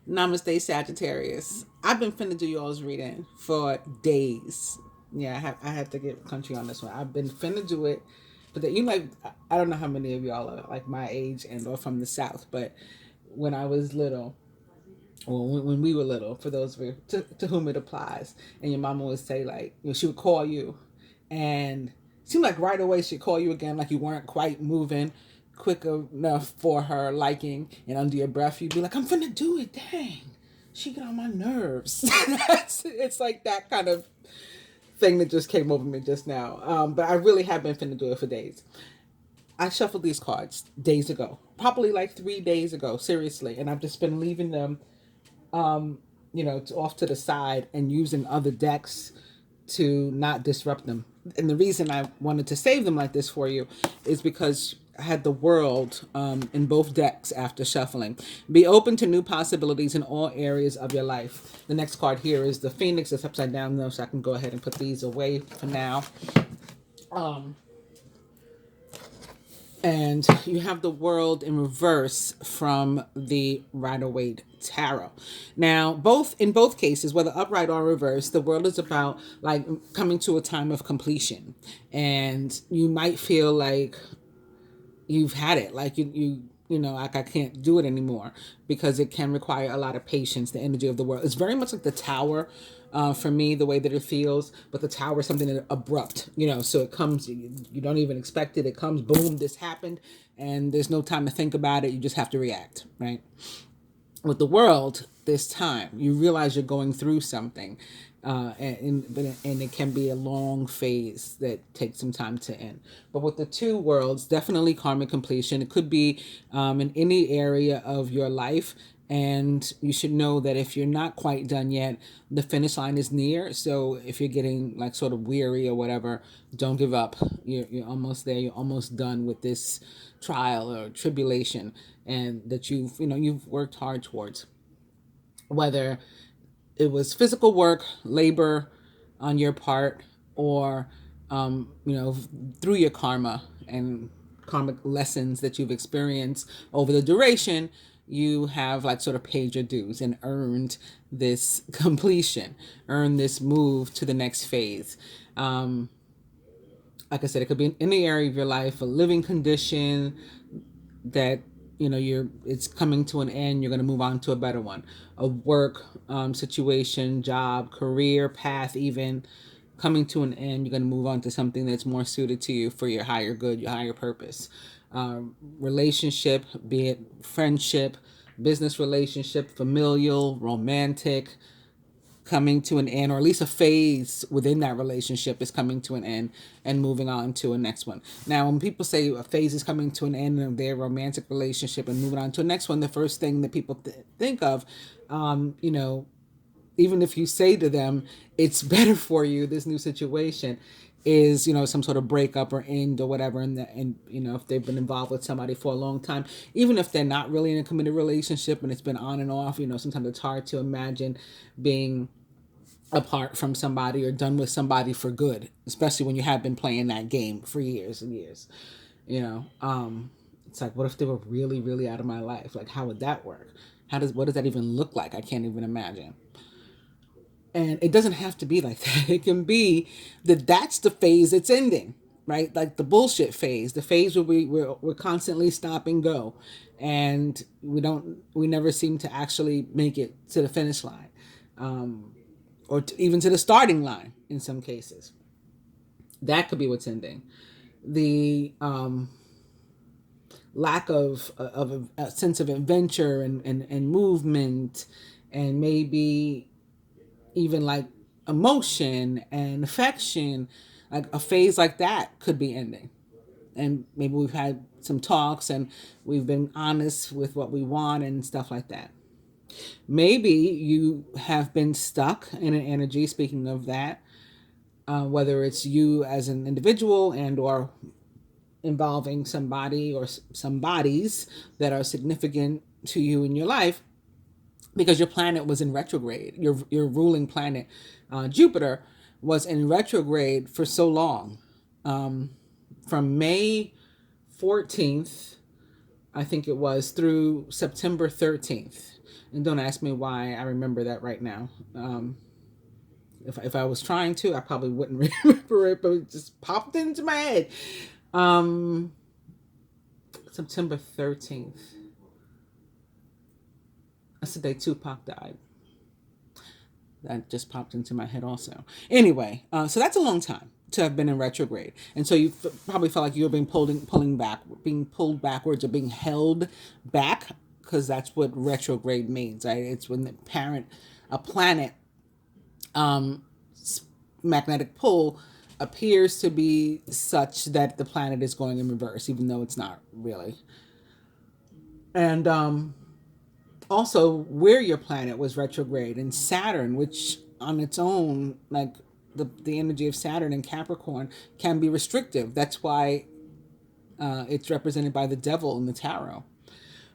Namaste, Sagittarius. I've been finna do y'all's reading for days. Yeah, I had to get country on this one. I've been finna do it, but like I don't know how many of y'all are like my age and or from the South, but when I was little, or when we were little, for those to whom it applies, and your mama would say like, she would call you, and it seemed like right away she'd call you again, like you weren't quite moving quick enough for her liking, and under your breath you'd be like, I'm finna do it, dang, she get on my nerves. It's like that kind of thing that just came over me just now. But I really have been finna do it for days. I shuffled these cards days ago, probably like 3 days ago, seriously, and I've just been leaving them off to the side and using other decks to not disrupt them. And the reason I wanted to save them like this for you is because I had the world in both decks after shuffling. Be open to new possibilities in all areas of your life. The next card here is the Phoenix. It's upside down though, so I can go ahead and put these away for now. And you have the world in reverse from the Rider-Waite Tarot. Now, in both cases, whether upright or reverse, the world is about like coming to a time of completion. And you might feel like you've had it, like like I can't do it anymore, because it can require a lot of patience. The energy of the world, it's very much like the Tower, for me, the way that it feels. But the Tower is something that abrupt, so it comes, you don't even expect it. It comes, boom, this happened, and there's no time to think about it. You just have to react, right? With the world this time, you realize you're going through something, and it can be a long phase that takes some time to end. But with the two worlds, definitely karmic completion. It could be in any area of your life, and you should know that if you're not quite done yet, the finish line is near. So if you're getting like sort of weary or whatever, don't give up. You're almost there. You're almost done with this trial or tribulation, and that you've worked hard towards. Whether it was physical work, labor on your part, or through your karma and karmic lessons that you've experienced over the duration, you have like sort of paid your dues and earned this completion, earned this move to the next phase. Like I said, it could be in any area of your life, a living condition that it's coming to an end. You're going to move on to a better one. A work situation, job, career path, even coming to an end. You're going to move on to something that's more suited to you for your higher good, your higher purpose. Relationship, be it friendship, business relationship, familial, romantic, coming to an end, or at least a phase within that relationship is coming to an end and moving on to a next one. Now, when people say a phase is coming to an end of their romantic relationship and moving on to a next one, the first thing that people think of, even if you say to them, it's better for you, this new situation, is some sort of breakup or end or whatever, and if they've been involved with somebody for a long time, even if they're not really in a committed relationship and it's been on and off, sometimes it's hard to imagine being apart from somebody or done with somebody for good, especially when you have been playing that game for years and years. It's like, what if they were really, really out of my life? Like, how would that work? What does that even look like? I can't even imagine. And it doesn't have to be like that. It can be that's the phase it's ending, right? Like the bullshit phase, the phase where we're constantly stop and go, and we never seem to actually make it to the finish line, or even to the starting line in some cases. That could be what's ending. The lack of a sense of adventure and movement, and maybe even like emotion and affection, like a phase like that could be ending. And maybe we've had some talks and we've been honest with what we want and stuff like that. Maybe you have been stuck in an energy, speaking of that, whether it's you as an individual and or involving somebody or some bodies that are significant to you in your life, because your planet was in retrograde. Your ruling planet, Jupiter, was in retrograde for so long, from May 14th I think it was, through September 13th. And don't ask me why I remember that right now. If I was trying to, I probably wouldn't remember it, but it just popped into my head. September 13th. That's the day Tupac died. That just popped into my head also. Anyway, so that's a long time to have been in retrograde. And so you probably felt like you were being being pulled backwards, or being held back, because that's what retrograde means, right? It's when a planet, magnetic pull appears to be such that the planet is going in reverse, even though it's not really. And also where your planet was retrograde, and Saturn, which on its own, like the energy of Saturn in Capricorn, can be restrictive. That's why it's represented by the devil in the tarot.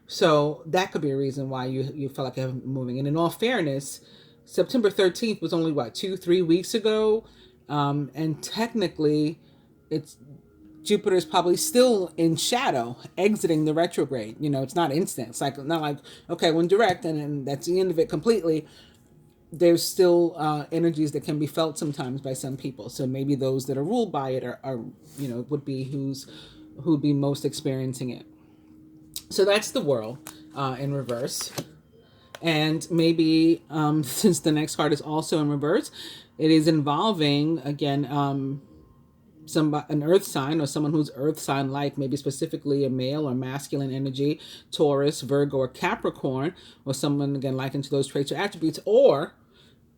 So that could be a reason why you felt like you haven't been moving. And in all fairness, September 13th was only, 2-3 weeks ago. And technically, Jupiter's probably still in shadow, exiting the retrograde. It's not instant. It's not like, okay, when direct, and then that's the end of it completely. There's still energies that can be felt sometimes by some people. So maybe those that are ruled by it are would be who'd be most experiencing it. So that's the world in reverse. And maybe since the next card is also in reverse, it is involving, again, an earth sign, or someone who's earth sign like, maybe specifically a male or masculine energy, Taurus, Virgo, or Capricorn, or someone, again, likened to those traits or attributes. Or,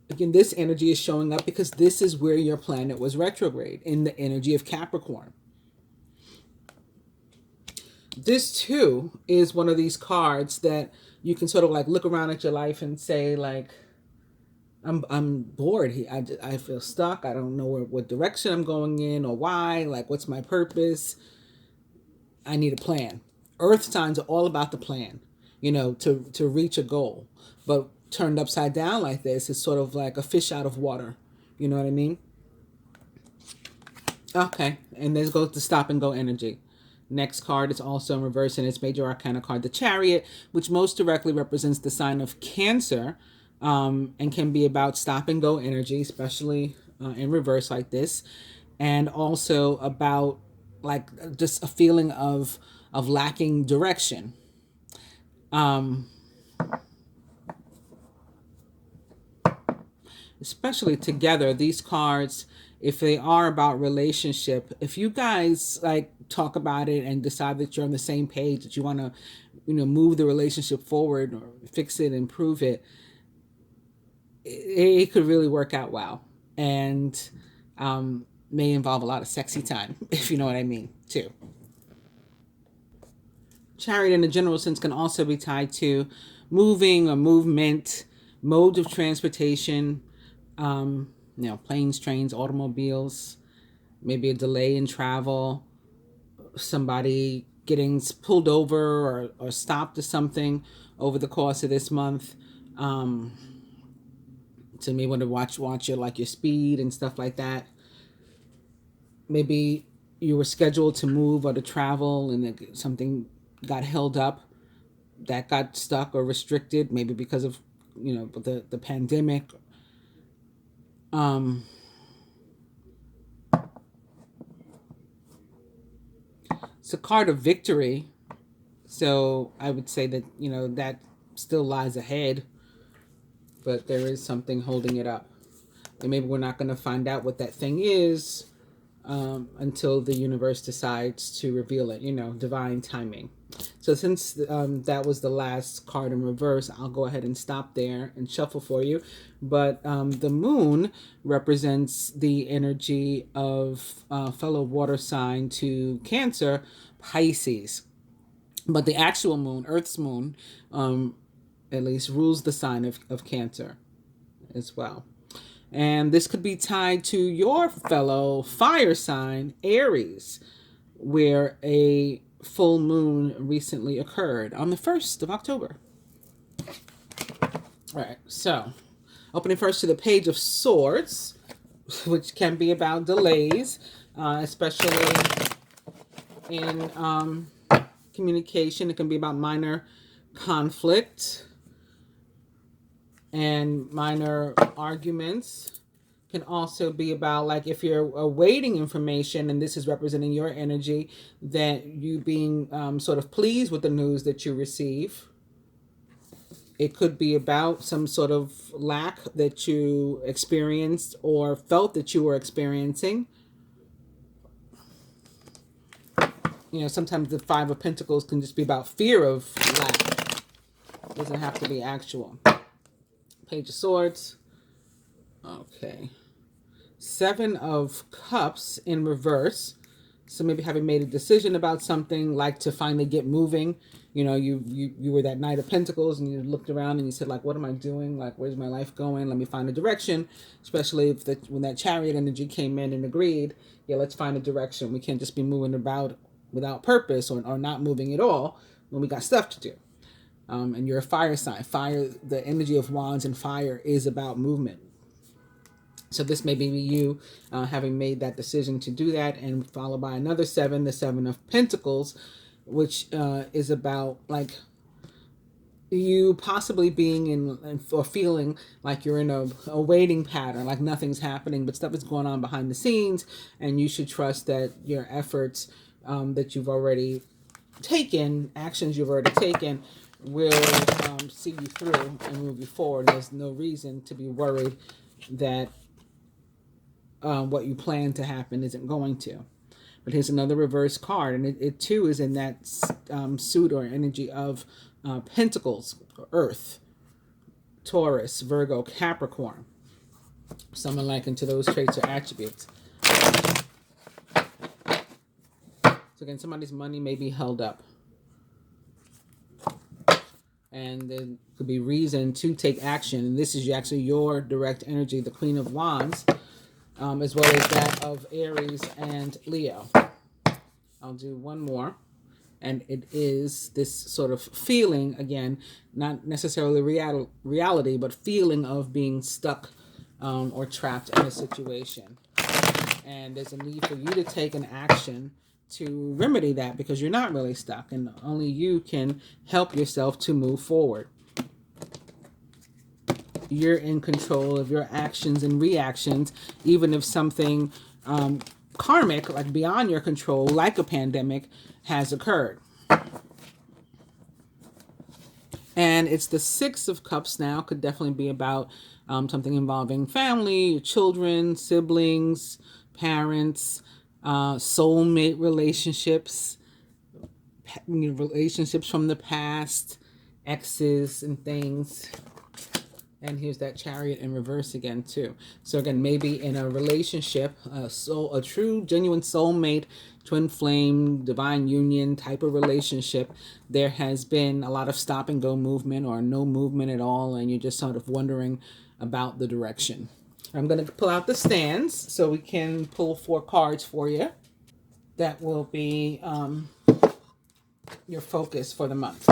again, this energy is showing up because this is where your planet was retrograde, in the energy of Capricorn. This too is one of these cards that you can sort of like look around at your life and say, like, I'm bored here. I feel stuck. I don't know what direction I'm going in, or why. Like, what's my purpose? I need a plan. Earth signs are all about the plan, to reach a goal. But turned upside down like this is sort of like a fish out of water. You know what I mean? Okay, and there goes the stop and go energy. Next card is also in reverse, and it's Major Arcana card, the Chariot, which most directly represents the sign of Cancer, and can be about stop and go energy, especially in reverse like this, and also about like just a feeling of lacking direction. Especially together, these cards, if they are about relationship, if you guys like talk about it and decide that you're on the same page, that you want to, move the relationship forward or fix it, improve it, it could really work out well, and may involve a lot of sexy time, if you know what I mean, too. Chariot in a general sense can also be tied to moving or movement, modes of transportation, planes, trains, automobiles, maybe a delay in travel, somebody getting pulled over or stopped or something over the course of this month. To me, want to watch your speed and stuff like that. Maybe you were scheduled to move or to travel, and something got held up, that got stuck or restricted, maybe because of the pandemic. It's a card of victory, so I would say that that still lies ahead, but there is something holding it up, and maybe we're not going to find out what that thing is until the universe decides to reveal it. Divine timing. So since that was the last card in reverse, I'll go ahead and stop there and shuffle for you. But the moon represents the energy of fellow water sign to Cancer, Pisces. But the actual moon, Earth's moon, at least rules the sign of Cancer as well. And this could be tied to your fellow fire sign, Aries, where a full moon recently occurred on the 1st of October. All right, so opening first to the Page of Swords, which can be about delays, especially in communication. It can be about minor conflict and minor arguments. Can also be about, like, if you're awaiting information and this is representing your energy, that you being sort of pleased with the news that you receive. It could be about some sort of lack that you experienced or felt that you were experiencing. You know, sometimes the Five of Pentacles can just be about fear of lack. It doesn't have to be actual. Page of Swords. Okay. Seven of Cups in reverse. So maybe having made a decision about something, like to finally get moving. You know, you were that Knight of Pentacles and you looked around and you said, like, what am I doing? Like, where's my life going? Let me find a direction. Especially if when that Chariot energy came in and agreed, yeah, let's find a direction. We can't just be moving about without purpose, or not moving at all when we got stuff to do. And you're a fire sign. Fire, the energy of wands and fire is about movement. So this may be you having made that decision to do that, and followed by another seven, the Seven of Pentacles, which is about, like, you possibly being in or feeling like you're in a waiting pattern, like nothing's happening, but stuff is going on behind the scenes, and you should trust that your efforts that you've already taken, actions you've already taken, will see you through and move you forward. There's no reason to be worried that what you plan to happen isn't going to. But here's another reverse card, and it too is in that suit or energy of Pentacles, Earth, Taurus, Virgo, Capricorn. Someone likened to those traits or attributes. So again, somebody's money may be held up. And there could be reason to take action. And this is actually your direct energy, the Queen of Wands, as well as that of Aries and Leo. I'll do one more. And it is this sort of feeling, again, not necessarily reality, but feeling of being stuck or trapped in a situation. And there's a need for you to take an action to remedy that, because you're not really stuck, and only you can help yourself to move forward. You're in control of your actions and reactions, even if something karmic, like beyond your control, like a pandemic, has occurred. And it's the Six of Cups now. Could definitely be about something involving family, children, siblings, parents, soulmate relationships, relationships from the past, exes and things. And here's that Chariot in reverse again too. So again, maybe in a relationship, a true, genuine soulmate, twin flame, divine union type of relationship, there has been a lot of stop and go movement or no movement at all, and you're just sort of wondering about the direction. I'm going to pull out the stands so we can pull 4 cards for you. That will be your focus for the month.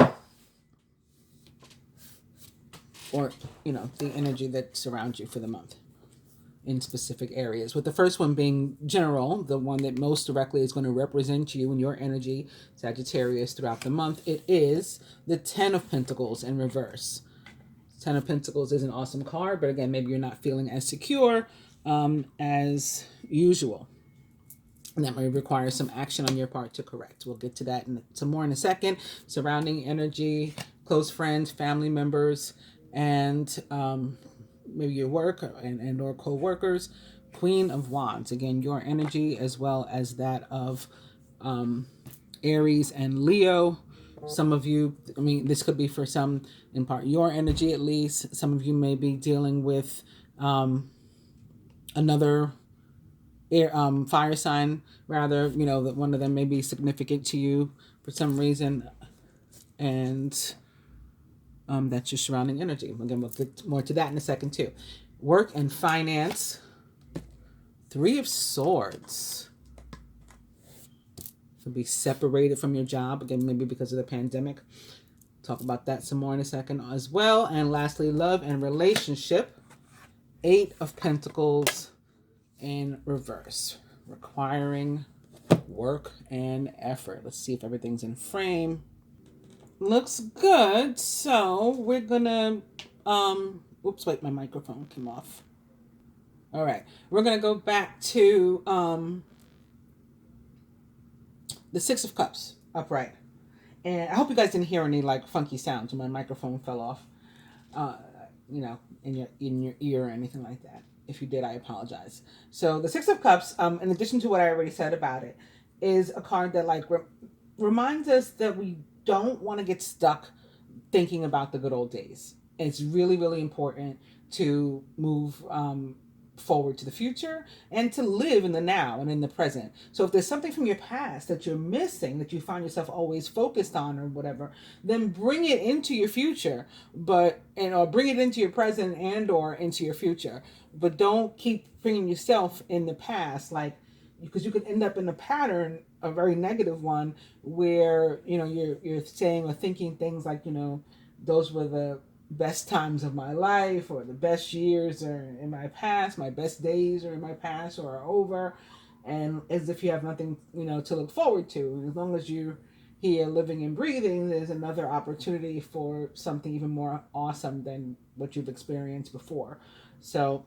Or, you know, the energy that surrounds you for the month in specific areas. With the first one being general, the one that most directly is going to represent you and your energy, Sagittarius, throughout the month. It is the Ten of Pentacles in reverse. Ten of Pentacles is an awesome card, but again, maybe you're not feeling as secure as usual. And that may require some action on your part to correct. We'll get to that and some more in a second. Surrounding energy, close friends, family members, and maybe your work and or co-workers. Queen of Wands, again, your energy as well as that of Aries and Leo. Some of you, I mean, this could be for some, in part, your energy at least. Some of you may be dealing with another fire sign, rather, you know, that one of them may be significant to you for some reason. And that's your surrounding energy. Again, we'll get more to that in a second too. Work and finance. 3 of Swords. Could be separated from your job, again, maybe because of the pandemic. Talk about that some more in a second as well. And lastly, love and relationship. 8 of Pentacles in reverse, requiring work and effort. Let's see if everything's in frame. Looks good. So we're gonna oops, wait, my microphone came off. All right. We're gonna go back to the Six of Cups upright. And I hope you guys didn't hear any like funky sounds when my microphone fell off. Uh, in your ear or anything like that. If you did, I apologize. So the Six of Cups, in addition to what I already said about it, is a card that like reminds us that we don't want to get stuck thinking about the good old days. It's really, really important to move forward to the future and to live in the now and in the present. So if there's something from your past that you're missing, that you find yourself always focused on or whatever, then bring it into your future, or bring it into your present and or into your future. But don't keep bringing yourself in the past, like, because you could end up in a pattern, a very negative one, where you're saying or thinking things like, those were the best times of my life, or the best years are in my past, my best days are in my past or are over, and as if you have nothing to look forward to. As long as you're here living and breathing, there's another opportunity for something even more awesome than what you've experienced before. So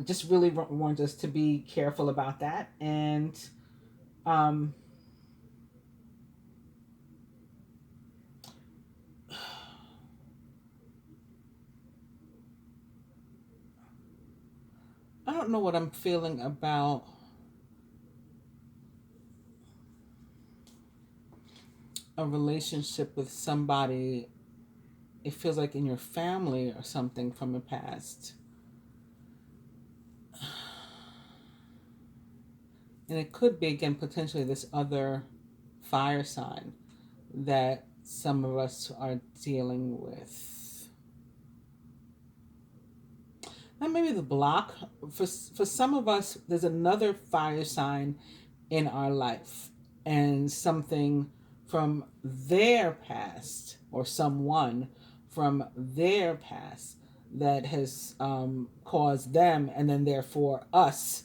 just really want us to be careful about that. And I don't know what I'm feeling about a relationship with somebody. It feels like in your family or something from the past. And it could be, again, potentially this other fire sign that some of us are dealing with. That may be the block. For some of us, there's another fire sign in our life, and something from their past, or someone from their past, that has caused them, and then therefore us,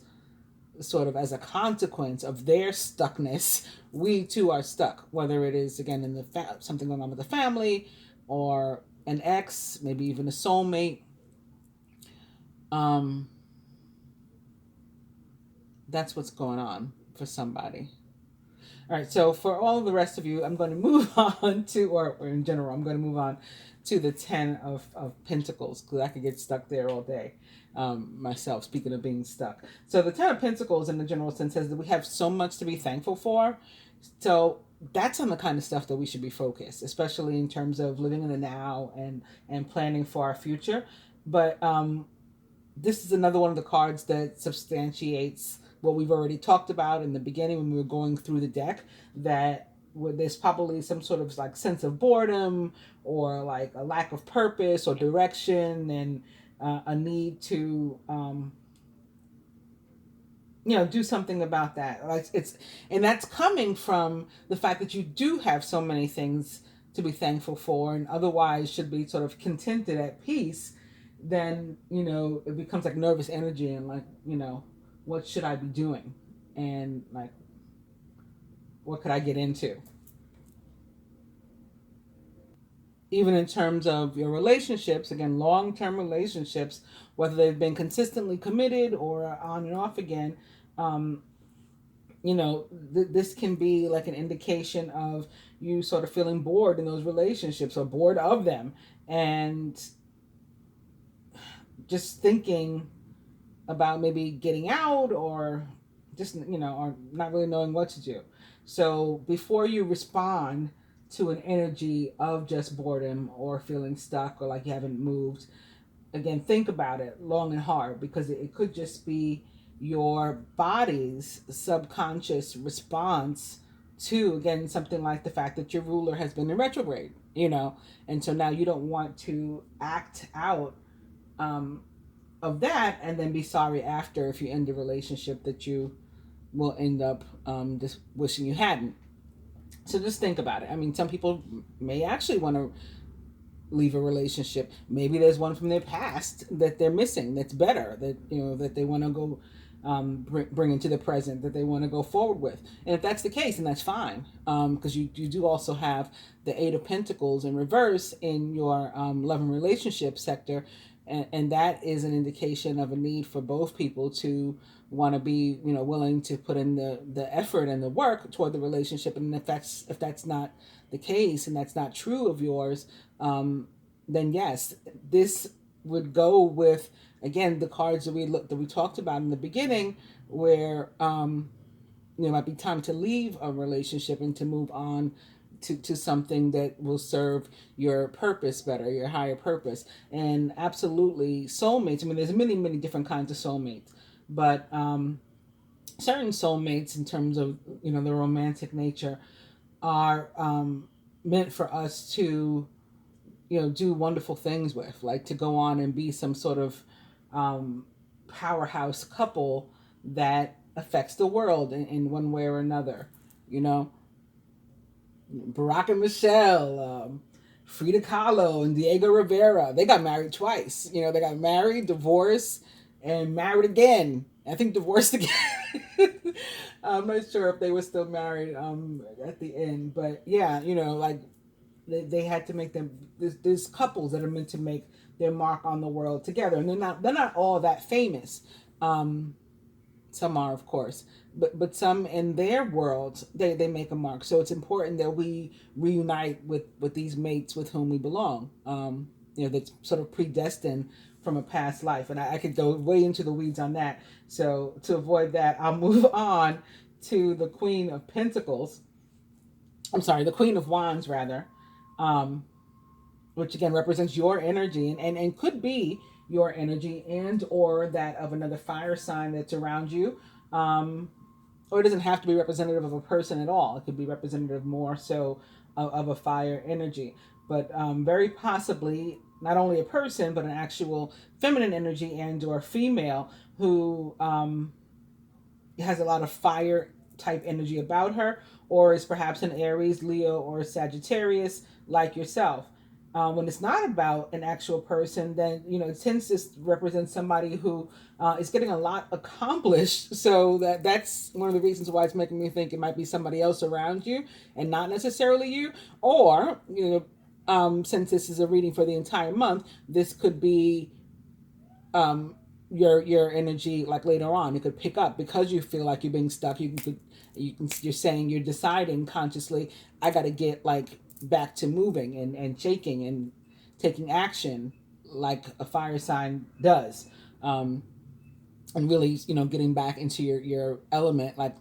sort of as a consequence of their stuckness, we too are stuck. Whether it is, again, in something going on with the family, or an ex, maybe even a soulmate. That's what's going on for somebody. All right, so for all the rest of you, I'm going to move on to, or in general, I'm going to move on to the Ten of Pentacles, because I could get stuck there all day myself, speaking of being stuck. So the Ten of Pentacles, in the general sense, says that we have so much to be thankful for. So that's on the kind of stuff that we should be focused, especially in terms of living in the now and planning for our future. But this is another one of the cards that substantiates what we've already talked about in the beginning when we were going through the deck, that there's probably some sort of like sense of boredom, or like a lack of purpose or direction, and a need to do something about that. Like and that's coming from the fact that you do have so many things to be thankful for, and otherwise should be sort of contented, at peace. Then it becomes like nervous energy, and like, what should I be doing, and like, what could I get into? Even in terms of your relationships, again, long-term relationships, whether they've been consistently committed or on and off again, this can be like an indication of you sort of feeling bored in those relationships, or bored of them, and just thinking about maybe getting out, or just or not really knowing what to do. So before you respond to an energy of just boredom, or feeling stuck, or like you haven't moved, again, think about it long and hard, because it could just be your body's subconscious response to, again, something like the fact that your ruler has been in retrograde, and so now you don't want to act out of that and then be sorry after, if you end a relationship that you will end up just wishing you hadn't. So just think about it. I mean, some people may actually want to leave a relationship. Maybe there's one from their past that they're missing, that's better, that that they want to go bring into the present that they want to go forward with. And if that's the case, then that's fine, because you do also have the Eight of Pentacles in reverse in your love and relationship sector, and that is an indication of a need for both people to want to be, willing to put in the effort and the work toward the relationship. And if that's not the case, and that's not true of yours, then yes, this would go with, again, the cards that we talked about in the beginning, where it might be time to leave a relationship and to move on to something that will serve your purpose better, your higher purpose. And absolutely, soulmates. I mean, there's many, many different kinds of soulmates, but certain soulmates, in terms of the romantic nature, are meant for us to do wonderful things with, like to go on and be some sort of powerhouse couple that affects the world in one way or another. Barack and Michelle, Frida Kahlo and Diego Rivera, they got married twice. They got married, divorced, and married again. I think divorced again. I'm not sure if they were still married at the end, but yeah, like they had to make them. There's couples that are meant to make their mark on the world together, and they're not all that famous. Some are, of course, but some in their worlds they make a mark. So it's important that we reunite with these mates with whom we belong. That's sort of predestined from a past life, and I could go way into the weeds on that. So to avoid that, I'll move on to the Queen of Pentacles. I'm sorry, the Queen of Wands, rather, which again represents your energy, and could be your energy and or that of another fire sign that's around you. Or it doesn't have to be representative of a person at all. It could be representative more so of a fire energy. But very possibly not only a person, but an actual feminine energy and or female who has a lot of fire type energy about her, or is perhaps an Aries, Leo, or Sagittarius like yourself. When it's not about an actual person, then it tends to represent somebody who is getting a lot accomplished. So that's one of the reasons why it's making me think it might be somebody else around you and not necessarily you. Or since this is a reading for the entire month, this could be your energy, like later on. It could pick up because you feel like you're being stuck. You're saying, you're deciding consciously, I got to get like back to moving and shaking and taking action like a fire sign does, and really getting back into your element, like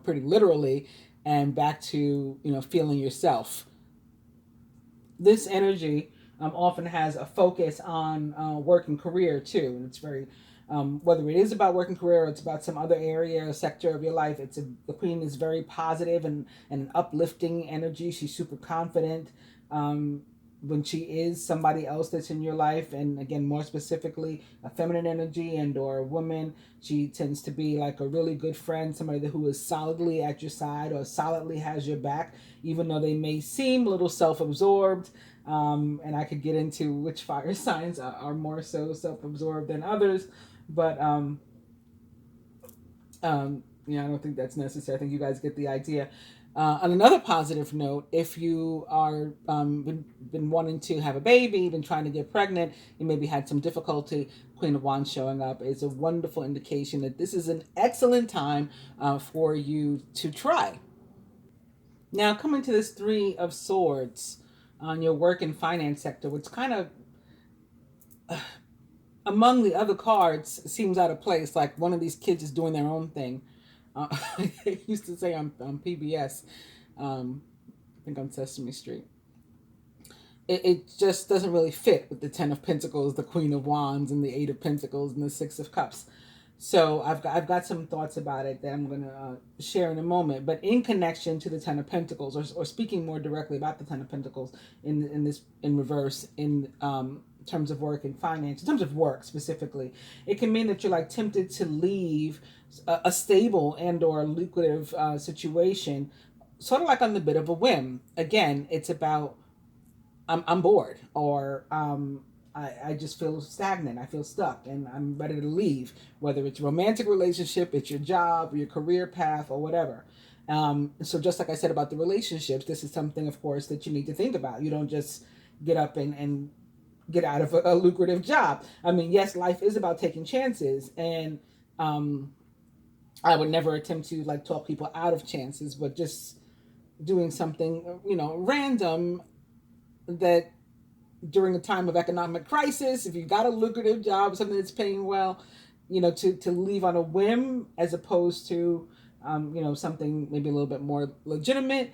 pretty literally, and back to feeling yourself. This energy often has a focus on work and career too, and it's very whether it is about work and career or it's about some other area or sector of your life. The queen is very positive and an uplifting energy. She's super confident when she is somebody else that's in your life, and again, more specifically, a feminine energy and or a woman. She tends to be like a really good friend, somebody who is solidly at your side or solidly has your back, even though they may seem a little self-absorbed. And I could get into which fire signs are more so self-absorbed than others, but I don't think that's necessary. I think you guys get the idea. On another positive note, if you are been wanting to have a baby, been trying to get pregnant, you maybe had some difficulty, Queen of Wands showing up is a wonderful indication that this is an excellent time for you to try. Now, coming to this Three of Swords on your work and finance sector, which kind of among the other cards seems out of place, like one of these kids is doing their own thing. They used to say on PBS, I think on Sesame Street. It just doesn't really fit with the Ten of Pentacles, the Queen of Wands, and the Eight of Pentacles, and the Six of Cups. So I've got some thoughts about it that I'm going to share in a moment. But in connection to the Ten of Pentacles, or speaking more directly about the Ten of Pentacles in reverse, in terms of work and finance, in terms of work specifically, it can mean that you're like tempted to leave a stable and or lucrative situation, sort of like on the bit of a whim. Again, it's about I'm bored, or I just feel stagnant. I feel stuck and I'm ready to leave, whether it's a romantic relationship, it's your job, your career path, or whatever. So just like I said about the relationships, this is something, of course, that you need to think about. You don't just get up and get out of a lucrative job. I mean, yes, life is about taking chances, and I would never attempt to like talk people out of chances, but just doing something, random that during a time of economic crisis, if you got a lucrative job, something that's paying well, to leave on a whim as opposed to, something maybe a little bit more legitimate.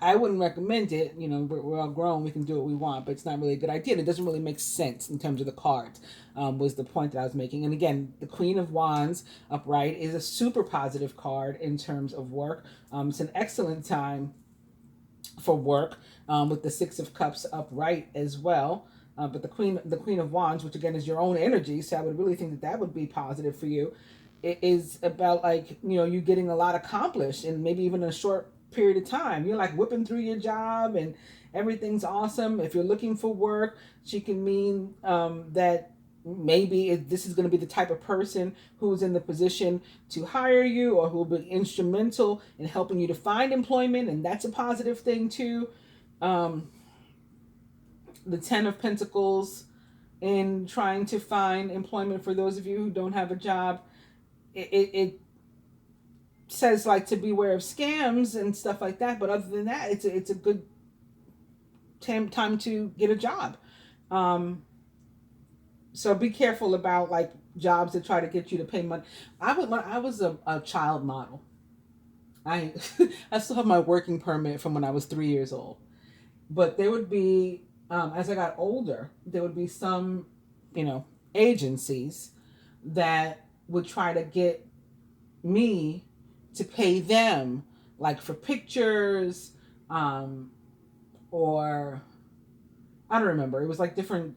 I wouldn't recommend it. We're all grown. We can do what we want, but it's not really a good idea. And it doesn't really make sense in terms of the cards, was the point that I was making. And again, the Queen of Wands upright is a super positive card in terms of work. It's an excellent time for work, with the Six of Cups upright as well. But the Queen of Wands, which again is your own energy, so I would really think that would be positive for you. It is about like you getting a lot accomplished, and maybe even a short period of time. You're like whipping through your job, and everything's awesome. If you're looking for work, she can mean that maybe this is going to be the type of person who's in the position to hire you, or who will be instrumental in helping you to find employment, and that's a positive thing too. The Ten of Pentacles in trying to find employment for those of you who don't have a job. It says like to beware of scams and stuff like that, but other than that, it's a good time to get a job. So be careful about like jobs that try to get you to pay money. When I was a child model, I I still have my working permit from when I was 3 years old. But there would be, as I got older, there would be some, agencies that would try to get me to pay them, like for pictures, or I don't remember. It was like different.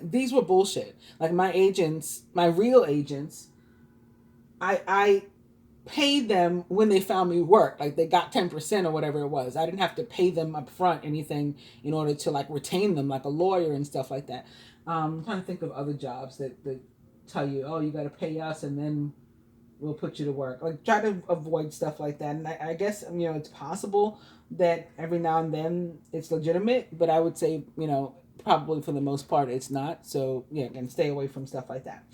These were bullshit. Like my agents, my real agents, I paid them when they found me work. Like they got 10% or whatever it was. I didn't have to pay them up front anything in order to like retain them like a lawyer and stuff like that. I'm trying to think of other jobs that tell you, oh, you got to pay us and then we'll put you to work. Like try to avoid stuff like that. And I guess, it's possible that every now and then it's legitimate, but I would say, probably for the most part it's not. So yeah, again, stay away from stuff like that.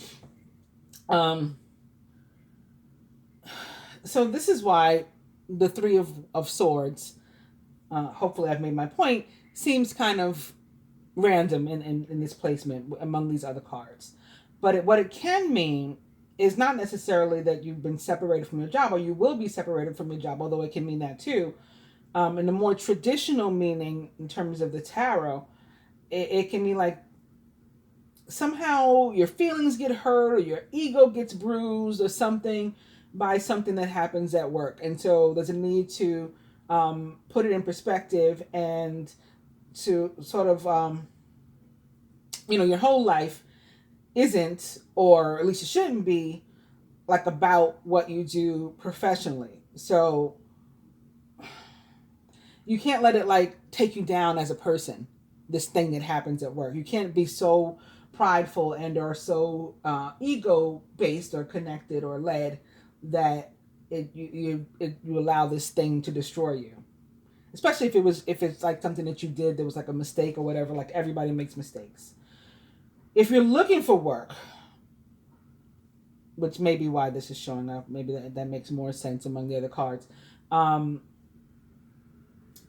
So this is why the Three of Swords, hopefully I've made my point, seems kind of random in this placement among these other cards. But what it can mean is not necessarily that you've been separated from your job, or you will be separated from your job, although it can mean that too. In the more traditional meaning in terms of the tarot, it can mean like somehow your feelings get hurt or your ego gets bruised or something by something that happens at work. And so there's a need to put it in perspective and to sort of, your whole life isn't, or at least it shouldn't be, like about what you do professionally. So you can't let it like take you down as a person, this thing that happens at work. You can't be so prideful and or so ego based or connected or led that you allow this thing to destroy you. Especially if it's like something that you did that was like a mistake or whatever. Like everybody makes mistakes. If you're looking for work, which may be why this is showing up, maybe that makes more sense among the other cards.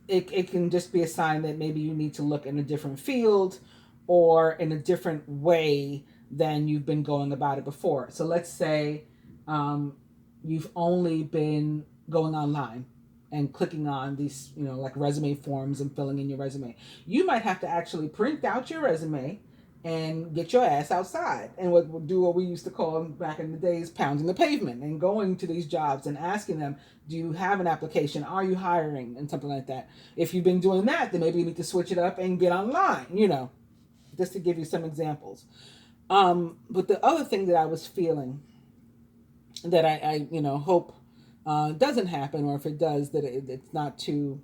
It can just be a sign that maybe you need to look in a different field or in a different way than you've been going about it before. So let's say you've only been going online and clicking on these, like resume forms and filling in your resume. You might have to actually print out your resume and get your ass outside and do what we used to call back in the days, pounding the pavement, and going to these jobs and asking them, do you have an application? Are you hiring? And something like that. If you've been doing that, then maybe you need to switch it up and get online, just to give you some examples. But the other thing that I was feeling that I hope doesn't happen, or if it does, that it's not too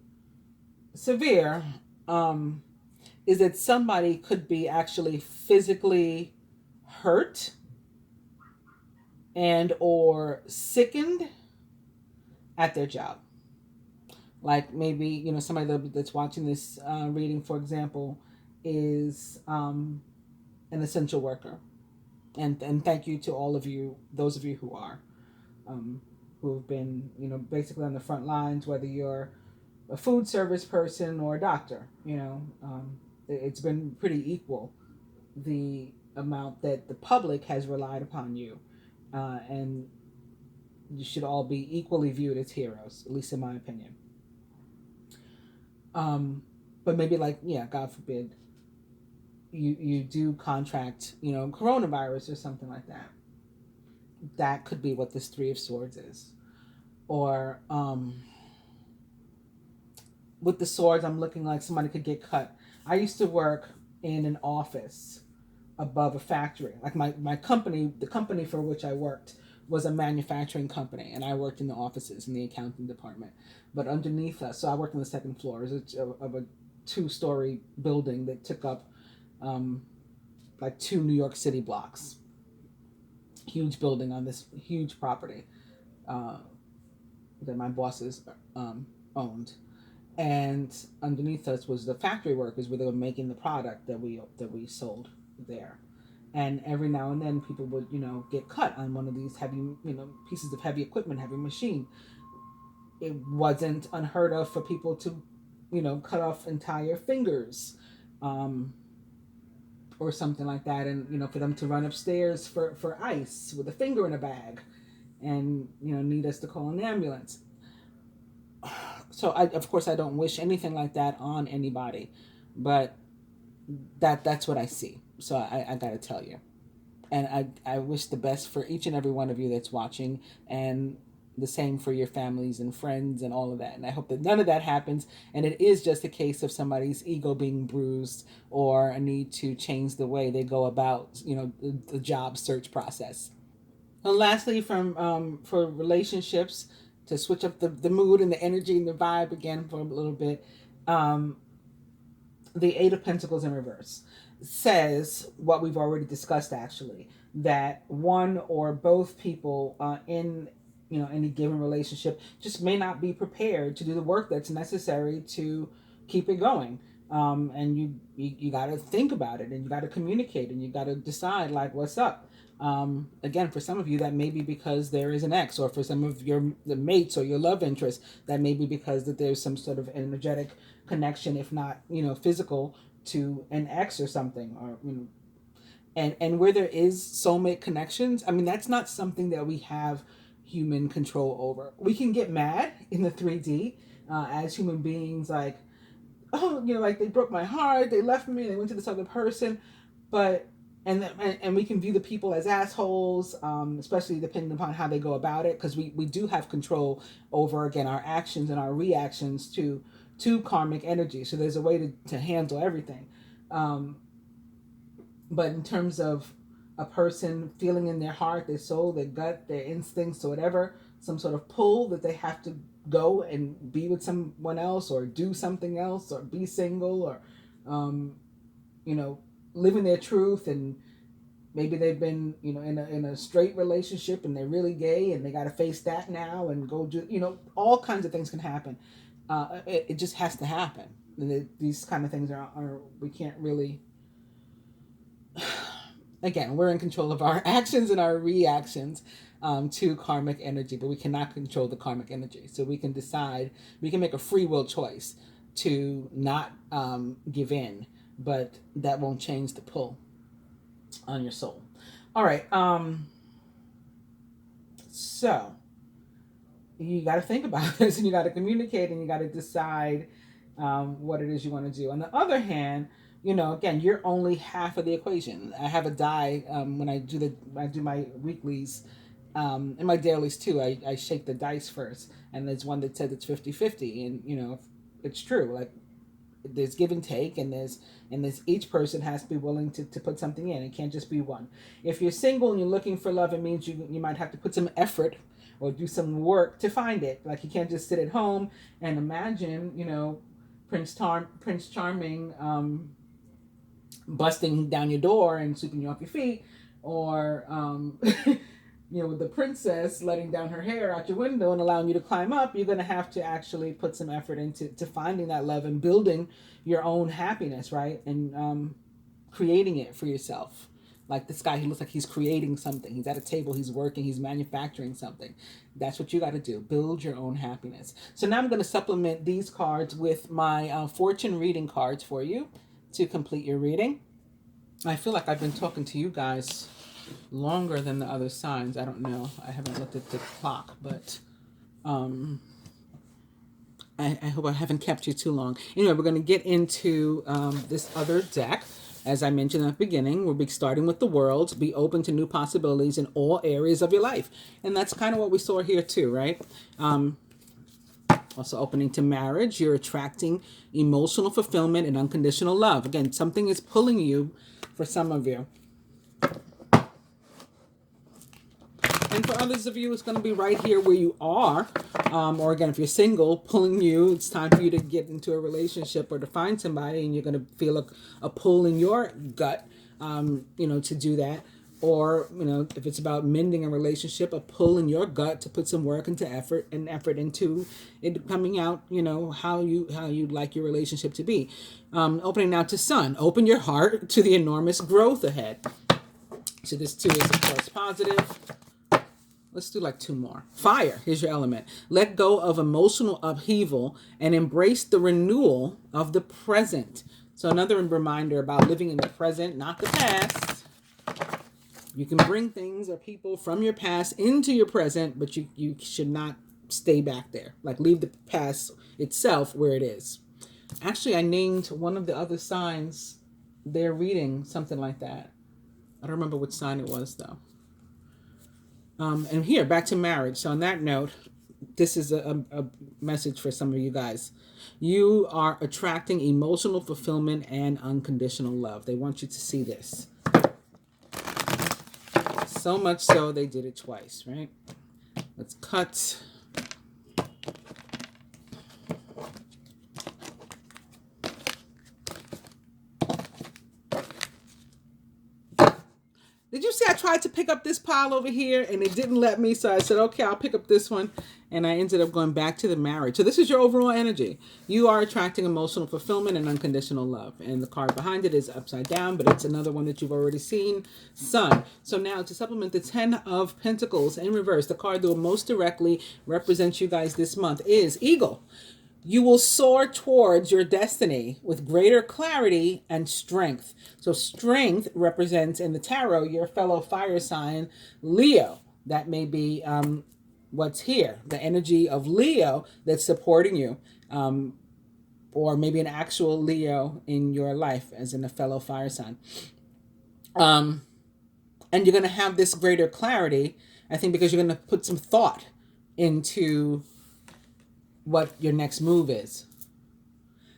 severe, is that somebody could be actually physically hurt and or sickened at their job. Like maybe, somebody that's watching this reading, for example, is an essential worker. And thank you to all of you, those of you who are, who've been, basically on the front lines, whether you're a food service person or a doctor, it's been pretty equal, the amount that the public has relied upon you. And you should all be equally viewed as heroes, at least in my opinion. But maybe like, yeah, God forbid, you do contract, coronavirus or something like that. That could be what this Three of Swords is. Or with the swords, I'm looking like somebody could get cut. I used to work in an office above a factory. Like my company, the company for which I worked was a manufacturing company, and I worked in the offices in the accounting department. But underneath us, so I worked on the second floor of a 2-story building that took up like 2 New York City blocks. Huge building on this huge property that my bosses owned. And underneath us was the factory workers where they were making the product that we sold there. And every now and then people would, get cut on one of these heavy, pieces of heavy equipment, heavy machine. It wasn't unheard of for people to, cut off entire fingers, or something like that. And, for them to run upstairs for ice with a finger in a bag and, need us to call an ambulance. So of course I don't wish anything like that on anybody, but that's what I see. So I got to tell you. And I wish the best for each and every one of you that's watching, and the same for your families and friends and all of that. And I hope that none of that happens, and it is just a case of somebody's ego being bruised or a need to change the way they go about, the job search process. And lastly, for relationships, to switch up the mood and the energy and the vibe again for a little bit, the Eight of Pentacles in reverse says what we've already discussed, actually, that one or both people in any given relationship just may not be prepared to do the work that's necessary to keep it going. And you got to think about it, and you got to communicate, and you got to decide like what's up. Again, for some of you, that may be because there is an ex, or for some of the mates or your love interest, that may be because that there's some sort of energetic connection, if not physical, to an ex or something, or and where there is soulmate connections, I mean, that's not something that we have human control over. We can get mad in the 3D as human beings, like, oh, like they broke my heart, they left me, they went to this other person, but and we can view the people as assholes, especially depending upon how they go about it, because we do have control over, again, our actions and our reactions to karmic energy. So there's a way to handle everything. But in terms of a person feeling in their heart, their soul, their gut, their instincts, or whatever, some sort of pull that they have to go and be with someone else, or do something else, or be single, or living their truth, and maybe they've been in a straight relationship and they're really gay and they got to face that now and go do all kinds of things can happen. It just has to happen. These kind of things are we can't really. Again, we're in control of our actions and our reactions to karmic energy, but we cannot control the karmic energy. So we can decide, we can make a free will choice to not give in, but that won't change the pull on your soul. All right. So you got to think about this, and you got to communicate, and you got to decide what it is you want to do. On the other hand, again, you're only half of the equation. I have a die when I do my weeklies and my dailies too. I shake the dice first, and there's one that says it's 50-50, and it's true. Like, there's give and take, and there's each person has to be willing to put something in. It can't just be one. If you're single and you're looking for love, it means you might have to put some effort or do some work to find it. Like, you can't just sit at home and imagine Prince Charming busting down your door and sweeping you off your feet, or with the princess letting down her hair out your window and allowing you to climb up, you're going to have to actually put some effort into finding that love and building your own happiness, right? And creating it for yourself. Like this guy, he looks like he's creating something. He's at a table, he's working, he's manufacturing something. That's what you got to do. Build your own happiness. So now I'm going to supplement these cards with my fortune reading cards for you to complete your reading. I feel like I've been talking to you guys longer than the other signs. I don't know. I haven't looked at the clock, but I hope I haven't kept you too long. Anyway, we're going to get into this other deck. As I mentioned at the beginning, we'll be starting with the world. Be open to new possibilities in all areas of your life. And that's kind of what we saw here too, right? Also opening to marriage. You're attracting emotional fulfillment and unconditional love. Again, something is pulling you for some of you. And for others of you, it's going to be right here where you are. Or again, if you're single, pulling you. It's time for you to get into a relationship or to find somebody, and you're going to feel a pull in your gut, to do that. Or, if it's about mending a relationship, a pull in your gut to put some work into effort into it coming out, how you'd like your relationship to be. Opening now to Sun. Open your heart to the enormous growth ahead. So this too is, of course, positive. Let's do like two more. Fire, here's your element. Let go of emotional upheaval and embrace the renewal of the present. So another reminder about living in the present, not the past. You can bring things or people from your past into your present, but you should not stay back there. Like leave the past itself where it is. Actually, I named one of the other signs their reading, something like that. I don't remember which sign it was though. And here, back to marriage. So on that note, this is a message for some of you guys. You are attracting emotional fulfillment and unconditional love. They want you to see this. So much so, they did it twice, right? Let's cut. Did you see I tried to pick up this pile over here and it didn't let me? So I said, okay, I'll pick up this one. And I ended up going back to the marriage. So this is your overall energy. You are attracting emotional fulfillment and unconditional love. And the card behind it is upside down, but it's another one that you've already seen, Sun. So now to supplement the 10 of Pentacles in reverse, the card that will most directly represent you guys this month is Eagle. You will soar towards your destiny with greater clarity and strength. So strength represents in the tarot your fellow fire sign, Leo. That may be what's here, the energy of Leo that's supporting you. Or maybe an actual Leo in your life as in a fellow fire sign. And you're going to have this greater clarity, I think, because you're going to put some thought into what your next move is.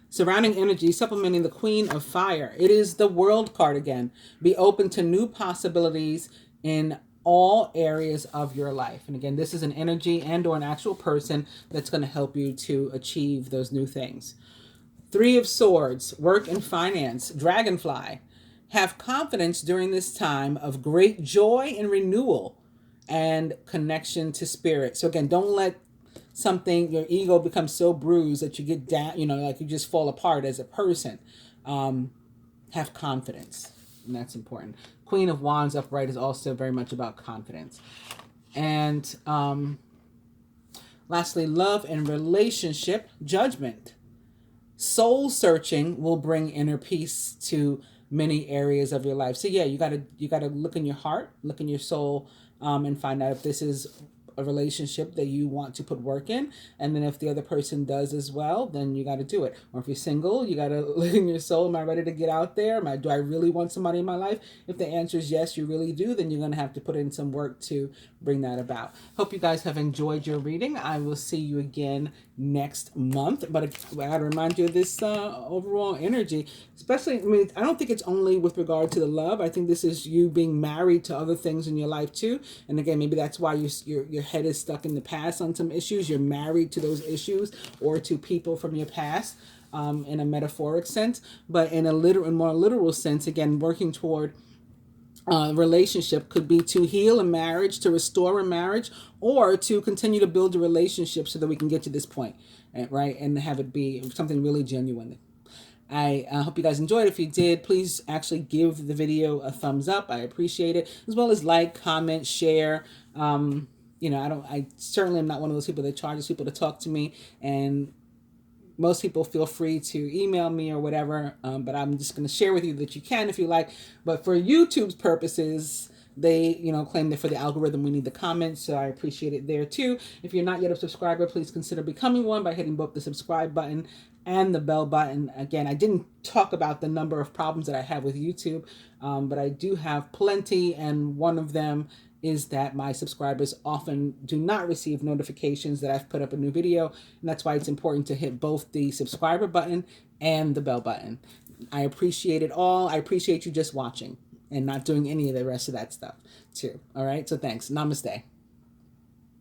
Surrounding energy, supplementing the Queen of Fire. It is the World card again. Be open to new possibilities in all areas of your life. And again, this is an energy and or an actual person that's going to help you to achieve those new things. 3 of Swords, work and finance, Dragonfly. Have confidence during this time of great joy and renewal and connection to spirit. So again, don't let your ego becomes so bruised that you get down, like you just fall apart as a person. Have confidence, and that's important. Queen of Wands upright is also very much about confidence. And lastly, love and relationship, Judgment. Soul searching will bring inner peace to many areas of your life. So yeah, you gotta look in your heart, look in your soul, and find out if this is a relationship that you want to put work in. And then if the other person does as well, then you got to do it. Or if you're single, you got to look in your soul. Am I ready to get out there? Do I really want somebody in my life? If the answer is yes, you really do, then you're going to have to put in some work to bring that about. Hope you guys have enjoyed your reading. I will see you again next month. But I got to remind you of this overall energy, especially, I don't think it's only with regard to the love. I think this is you being married to other things in your life too. And again, maybe that's why your head is stuck in the past on some issues. You're married to those issues or to people from your past. in a metaphoric sense, but in a more literal sense, again, working toward relationship could be to heal a marriage, to restore a marriage, or to continue to build a relationship so that we can get to this point, right? And have it be something really genuine. I hope you guys enjoyed. If you did, please actually give the video a thumbs up. I appreciate it, as well as like, comment, share. I certainly am not one of those people that charges people to talk to me, and most people feel free to email me or whatever, but I'm just going to share with you that you can if you like. But for YouTube's purposes, they claim that for the algorithm we need the comments, so I appreciate it there too. If you're not yet a subscriber, please consider becoming one by hitting both the subscribe button and the bell button. Again, I didn't talk about the number of problems that I have with YouTube, but I do have plenty, and one of them is that my subscribers often do not receive notifications that I've put up a new video, and that's why it's important to hit both the subscriber button and the bell button. I appreciate it all. I appreciate you just watching and not doing any of the rest of that stuff too. All right, so thanks. Namaste.